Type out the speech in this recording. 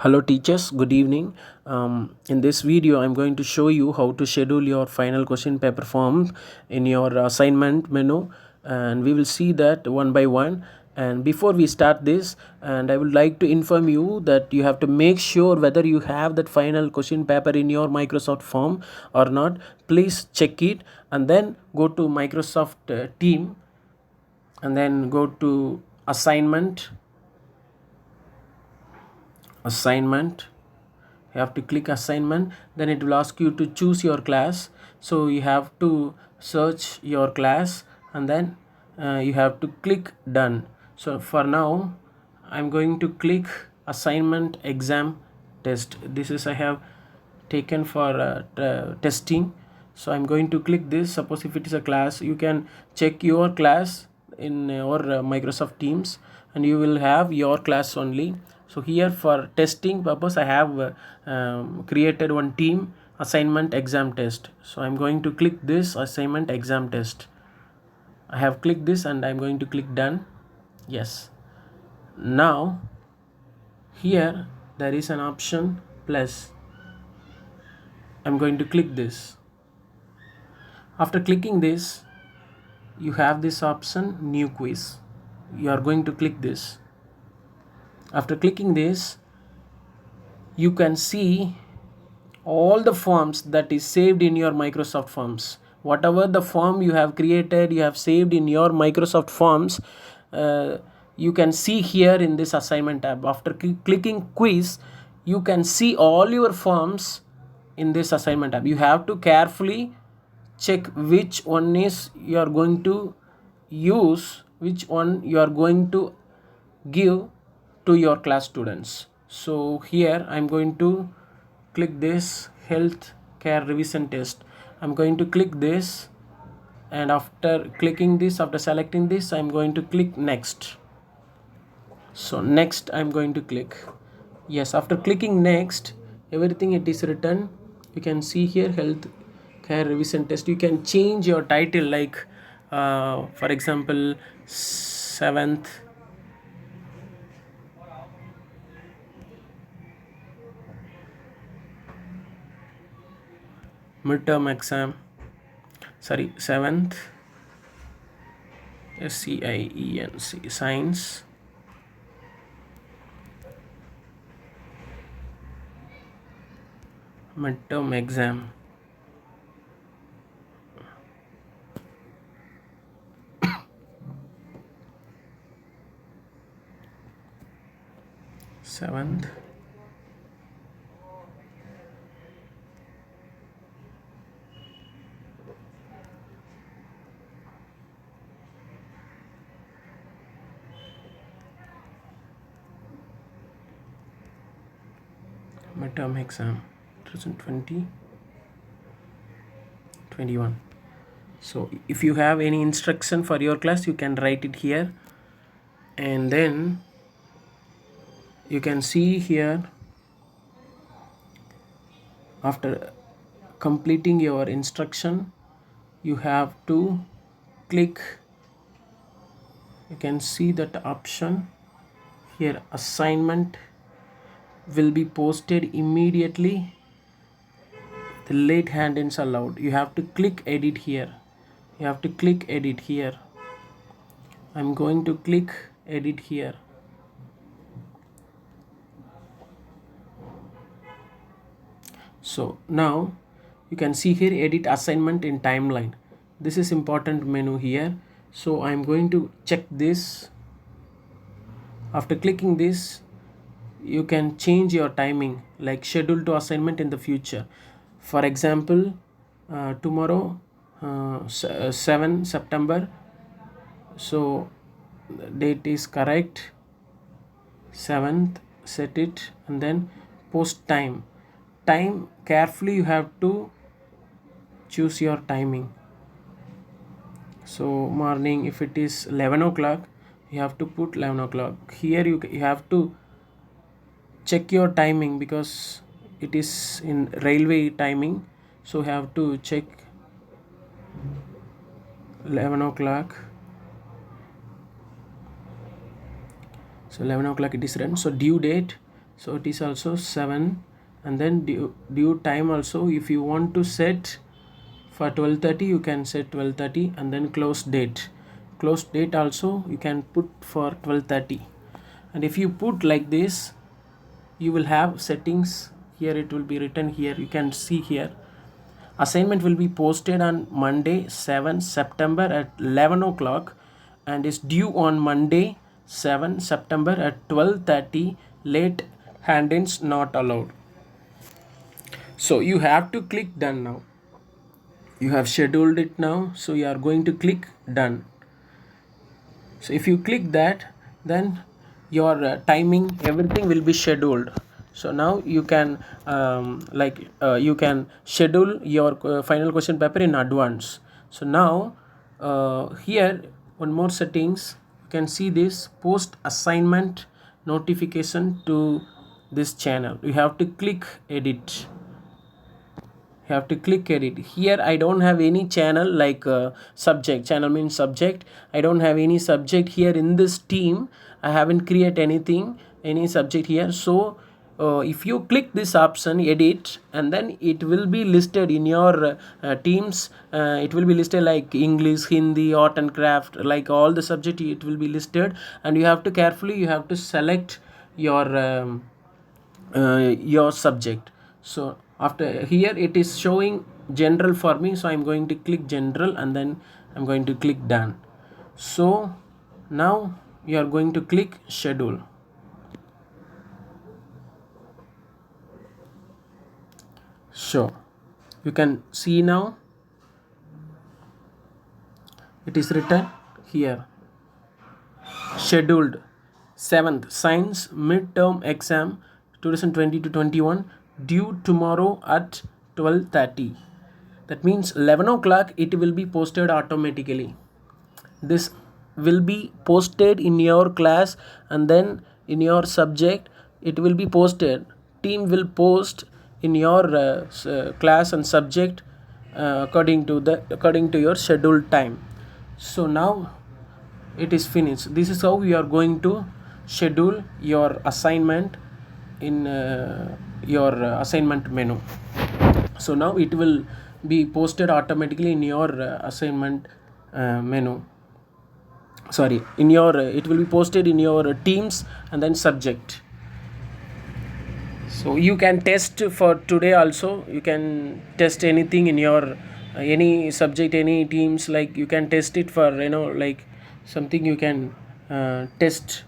Hello teachers, good evening. In this video, I'm going to show you how to schedule your final question paper form in your assignment menu, and we will see that one by one. And before we start this, and I would like to inform you that you have to make sure whether you have that final question paper in your Microsoft form or not. Please check it and then go to Microsoft team and then go to assignment. You have to click assignment, then it will ask you to choose your class. So you have to search your class and then you have to click done. So for now I'm going to click assignment exam test. This is I have taken for testing. So I'm going to click this. Suppose if it is a class, you can check your class in your Microsoft Teams and you will have your class only. So here for testing purpose I have created one team assignment exam test. So I'm going to click this assignment exam test. I have clicked this and I'm going to click done. Yes, now here there is an option plus. I'm going to click this. After clicking this, you have this option new quiz. You are going to click this. After clicking this, you can see all the forms that is saved in your Microsoft Forms. Whatever the form you have created, you have saved in your Microsoft Forms, you can see here in this assignment tab. After clicking quiz, you can see all your forms in this assignment tab. You have to carefully check which one is you are going to use, which one you are going to give to your class students. So here I'm going to click this health care revision test. I'm going to click this, and after clicking this, after selecting this, I'm going to click next. So next I'm going to click. Yes, after clicking next, everything it is written. You can see here health care revision test. You can change your title, like for example 7th midterm exam, sorry, 7th SCIENC science midterm exam. Seventh midterm exam 2020 21. So if you have any instruction for your class, you can write it here, and then you can see here after completing your instruction, you have to click. You can see that option here, assignment will be posted immediately, the late hand-ins allowed. You have to click edit here. You have to click edit here. I'm going to click edit here. So now you can see here edit assignment in timeline. This is important menu here. So I'm going to check this. After clicking this, you can change your timing, like schedule to assignment in the future. For example, tomorrow 7 September, so date is correct, 7th, set it, and then post time. Carefully you have to choose your timing. So morning, if it is 11 o'clock, you have to put 11 o'clock. Here you have to check your timing because it is in railway timing, so you have to check 11 o'clock. So 11 o'clock it is run. So due date so it is also 7. And then due time also, if you want to set for 12:30, you can set 12:30. And then close date also you can put for 12:30. And if you put like this, you will have settings here. It will be written here, you can see here. Assignment will be posted on Monday 7 September at 11 o'clock and is due on Monday 7 September at 12:30. Late hand-ins not allowed. So you have to click done now. You have scheduled it now, so you are going to click done. So if you click that, then your timing, everything will be scheduled. So now you can you can schedule your final question paper in advance. So now here one more settings, you can see this post assignment notification to this channel. You have to click edit. You have to click edit. Here I don't have any channel, like subject. Channel means subject. I don't have any subject here in this team. I haven't created anything, any subject here. So if you click this option edit, and then it will be listed in your teams. It will be listed like English, Hindi, art and craft, like all the subject it will be listed. And you have to carefully, you have to select your subject. So after here it is showing general for me, so I'm going to click general, and then I'm going to click done. So now you are going to click schedule. So you can see now it is written here, scheduled 7th science midterm exam 2020 to 21 due tomorrow at 12:30. That means 11 o'clock it will be posted automatically. This will be posted in your class, and then in your subject it will be posted. Team will post in your class and subject according to your scheduled time. So now it is finished. This is how you are going to schedule your assignment in your assignment menu. So now it will be posted automatically in your assignment menu. Sorry, in your it will be posted in your teams and then subject. So you can test for today also. You can test anything in your any subject, any teams, like you can test it for like something you can test